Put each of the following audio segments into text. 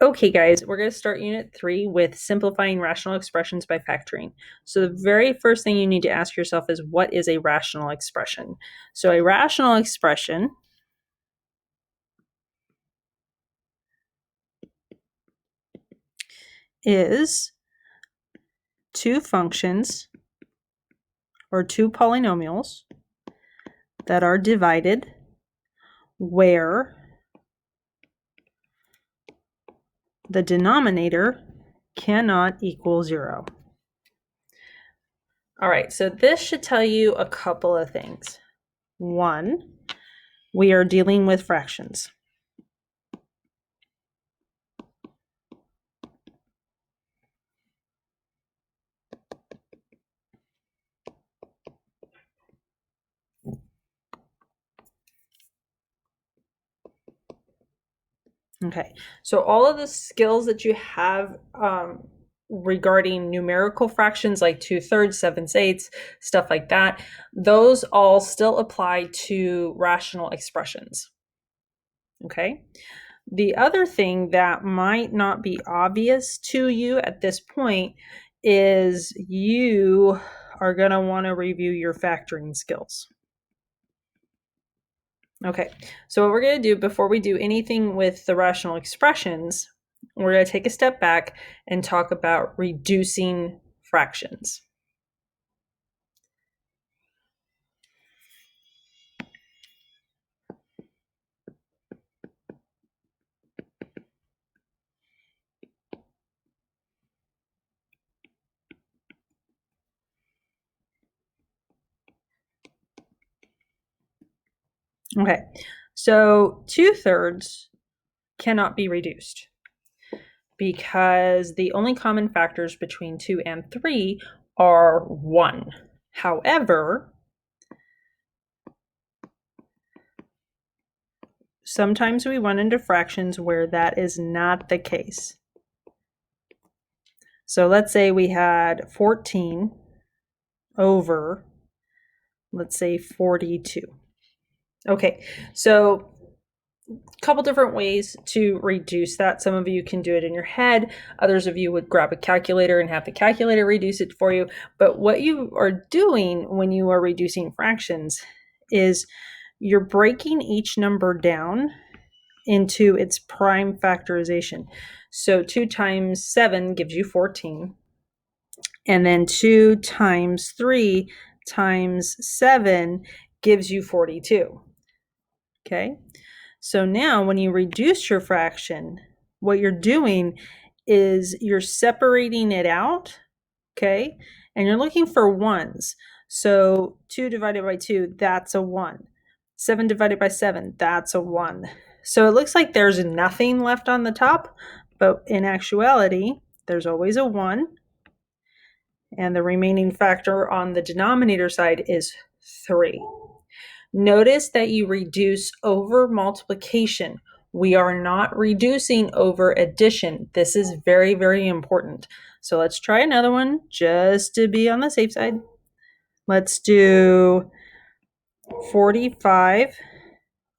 Okay, guys, we're going to start Unit 3 with simplifying rational expressions by factoring. So the very first thing you need to ask yourself is, what is a rational expression? So a rational expression is two functions or two polynomials that are divided where the denominator cannot equal 0. All right, so this should tell you a couple of things. One, we are dealing with fractions. Okay, so all of the skills that you have regarding numerical fractions like 2/3, 7/8, stuff like that, those all still apply to rational expressions. Okay, the other thing that might not be obvious to you at this point is you are going to want to review your factoring skills. Okay, so what we're going to do before we do anything with the rational expressions, we're going to take a step back and talk about reducing fractions. Okay, so 2/3 cannot be reduced because the only common factors between 2 and 3 are 1. However, sometimes we run into fractions where that is not the case. So let's say we had 14 over, let's say, 42. Okay, so a couple different ways to reduce that. Some of you can do it in your head. Others of you would grab a calculator and have the calculator reduce it for you. But what you are doing when you are reducing fractions is you're breaking each number down into its prime factorization. So 2 times 7 gives you 14. And then 2 times 3 times 7 gives you 42. Okay? So now when you reduce your fraction, what you're doing is you're separating it out, okay? And you're looking for ones. So 2 divided by 2, that's a 1. 7 divided by 7, that's a 1. So it looks like there's nothing left on the top, but in actuality, there's always a 1. And the remaining factor on the denominator side is 3. Notice that you reduce over multiplication. We are not reducing over addition. This is very, very important. So let's try another one just to be on the safe side. Let's do 45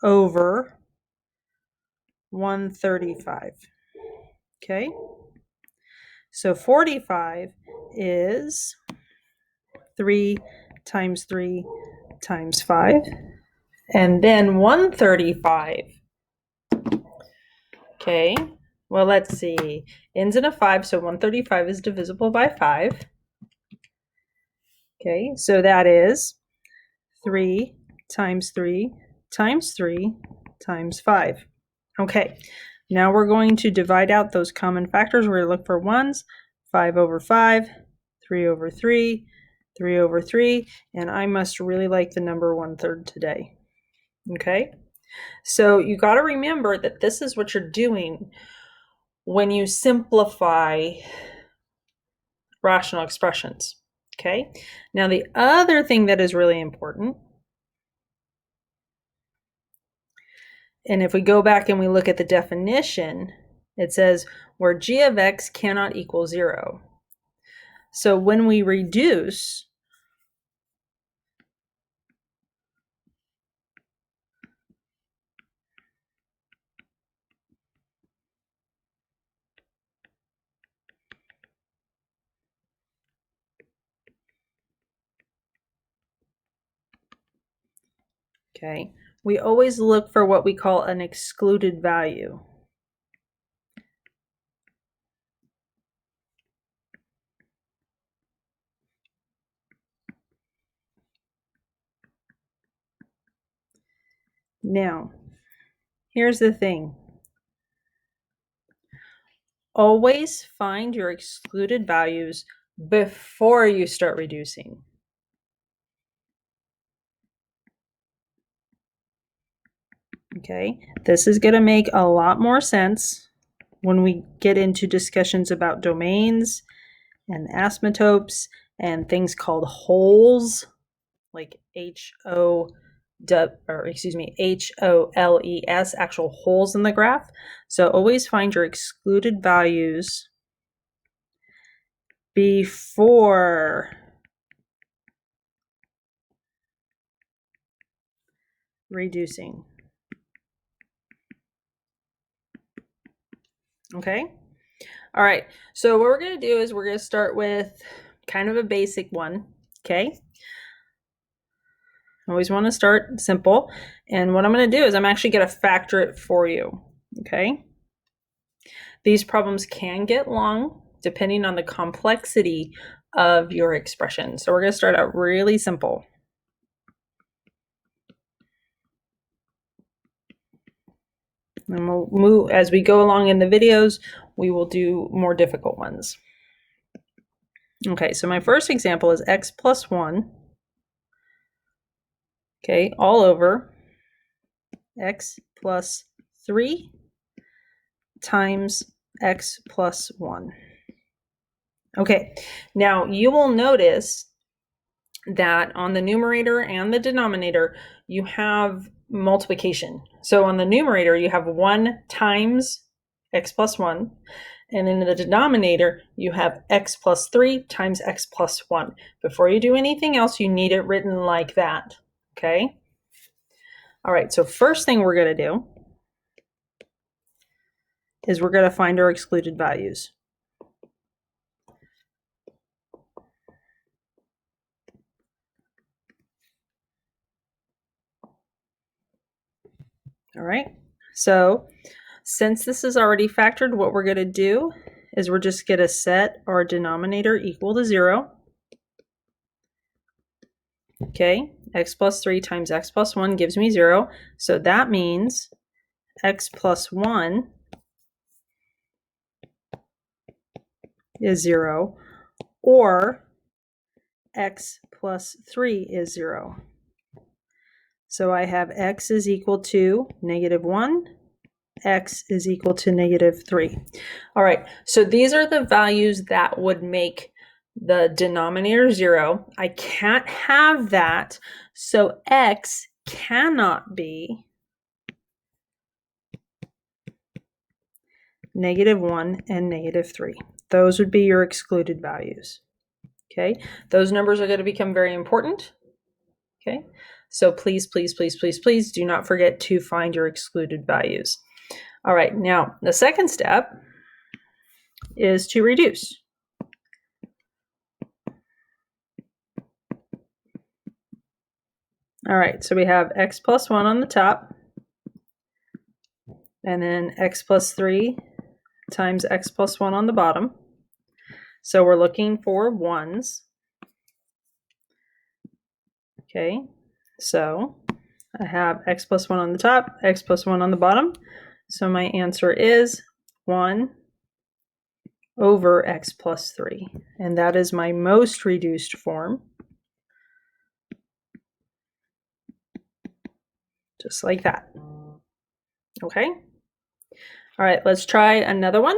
over 135. Okay. So 45 is 3 times 3 times 5. And then 135. Okay, well, let's see. Ends in a 5, so 135 is divisible by 5. Okay, so that is 3 times 3 times 3 times 5. Okay, now we're going to divide out those common factors. We're going to look for ones. 5 over 5, 3 over 3, 3 over 3, and I must really like the number 1/3 today. Okay, so you got to remember that this is what you're doing when you simplify rational expressions. Okay, now the other thing that is really important, and if we go back and we look at the definition, it says where g of x cannot equal 0. So when we reduce, Okay, we always look for what we call an excluded value. Now, here's the thing. Always find your excluded values before you start reducing. Okay, this is going to make a lot more sense when we get into discussions about domains and asymptotes and things called holes, like HOLES, actual holes in the graph. So always find your excluded values before reducing. Okay? All right. So what we're going to do is we're going to start with kind of a basic one. Okay? Always want to start simple. And what I'm going to do is I'm actually going to factor it for you. Okay? These problems can get long depending on the complexity of your expression. So we're going to start out really simple. And we'll move as we go along in the videos, we will do more difficult ones. Okay, so my first example is x plus 1. Okay, all over x plus 3 times x plus 1. Okay, now you will notice that on the numerator and the denominator, you have multiplication. So on the numerator, you have 1 times x plus 1. And in the denominator, you have x plus 3 times x plus 1. Before you do anything else, you need it written like that. Okay? All right, so first thing we're going to do is we're going to find our excluded values. All right, so since this is already factored, what we're going to do is we're just going to set our denominator equal to 0. Okay, x plus 3 times x plus 1 gives me 0. So that means x plus 1 is 0, or x plus 3 is 0. So I have x is equal to -1, x is equal to -3. All right, so these are the values that would make the denominator 0. I can't have that, so x cannot be -1 and -3. Those would be your excluded values. Okay, those numbers are going to become very important. Okay, so please, please, please, please, please do not forget to find your excluded values. All right, now the second step is to reduce. All right, so we have x plus 1 on the top, and then x plus 3 times x plus 1 on the bottom. So we're looking for 1s. Okay, so I have x plus 1 on the top, x plus 1 on the bottom. So my answer is 1 over x plus 3. And that is my most reduced form. Just like that. Okay? All right, let's try another one.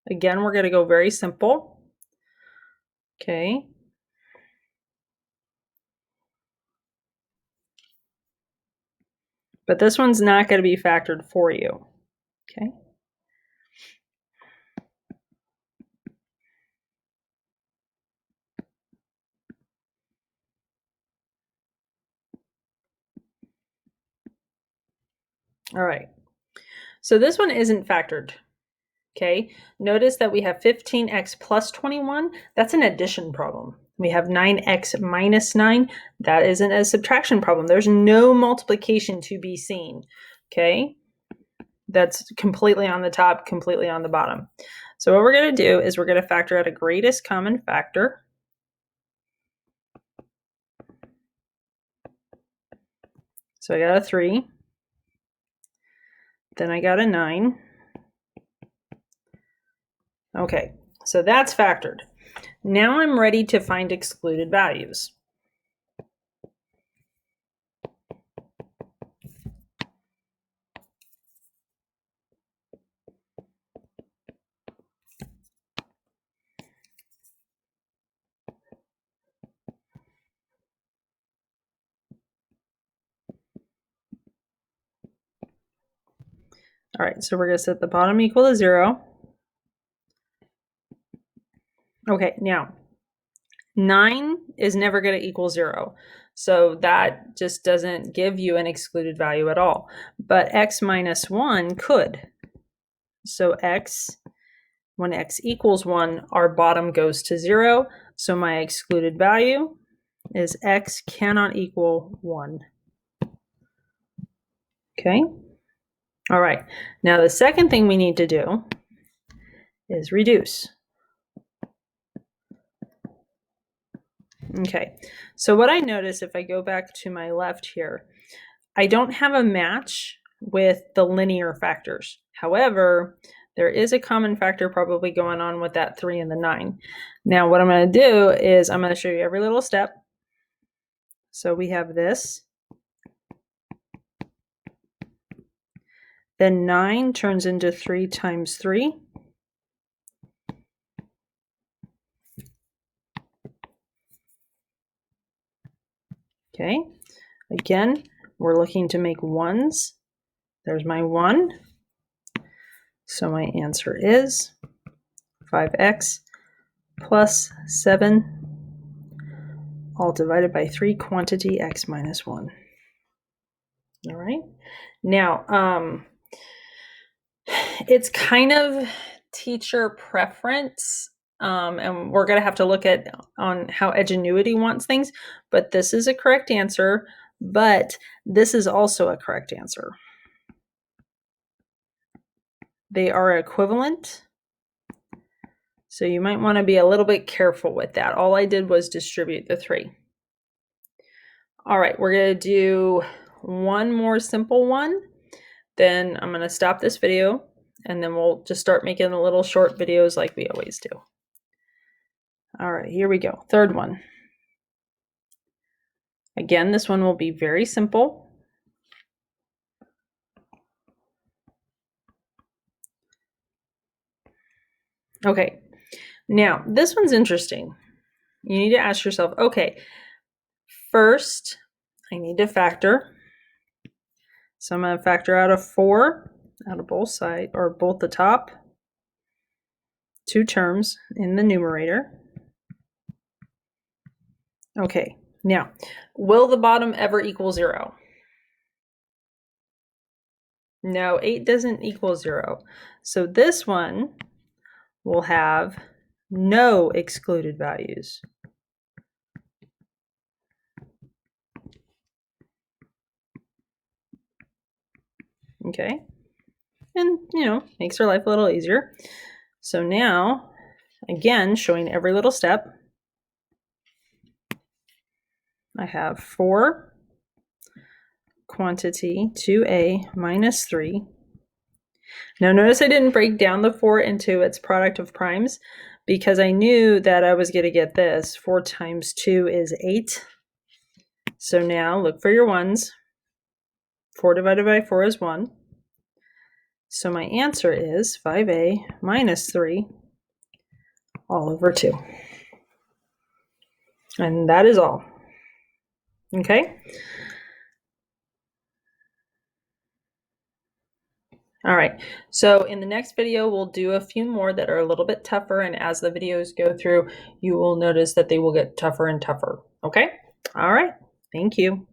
Again, we're going to go very simple. Okay. But this one's not going to be factored for you. Okay. All right. So this one isn't factored. Okay. Notice that we have 15x plus 21. That's an addition problem. We have 9x minus 9. That isn't a subtraction problem. There's no multiplication to be seen, okay? That's completely on the top, completely on the bottom. So what we're going to do is we're going to factor out a greatest common factor. So I got a 3. Then I got a 9. Okay, so that's factored. Now I'm ready to find excluded values. All right, so we're going to set the bottom equal to 0. Okay, now 9 is never going to equal 0. So that just doesn't give you an excluded value at all. But x minus 1 could. So when x equals 1, our bottom goes to 0. So my excluded value is x cannot equal 1. Okay? All right. Now the second thing we need to do is reduce. Okay, so what I notice if I go back to my left here, I don't have a match with the linear factors. However, there is a common factor probably going on with that 3 and the 9. Now what I'm going to do is I'm going to show you every little step. So we have this. Then 9 turns into 3 times 3. Okay, again, we're looking to make ones. There's my 1. So my answer is 5x plus 7, all divided by 3, quantity x minus 1. All right. Now, it's kind of teacher preference, and we're going to have to look at on how Edgenuity wants things, but this is a correct answer, but this is also a correct answer. They are equivalent, so you might want to be a little bit careful with that. All I did was distribute the 3. All right, we're going to do one more simple one. Then I'm going to stop this video, and then we'll just start making the little short videos like we always do. All right, here we go. Third one. Again, this one will be very simple. Okay, now this one's interesting. You need to ask yourself, okay, first I need to factor. So I'm going to factor out a 4 out of both sides, or both the top 2 terms in the numerator. Okay, now, will the bottom ever equal 0? No, 8 doesn't equal 0. So this one will have no excluded values. Okay, and makes our life a little easier. So now, again, showing every little step, I have 4 quantity 2a minus 3. Now notice I didn't break down the 4 into its product of primes because I knew that I was going to get this. 4 times 2 is 8. So now look for your ones. 4 divided by 4 is 1. So my answer is 5a minus 3 all over 2. And that is all. Okay? All right, so in the next video, we'll do a few more that are a little bit tougher, and as the videos go through, you will notice that they will get tougher and tougher. Okay? All right, thank you.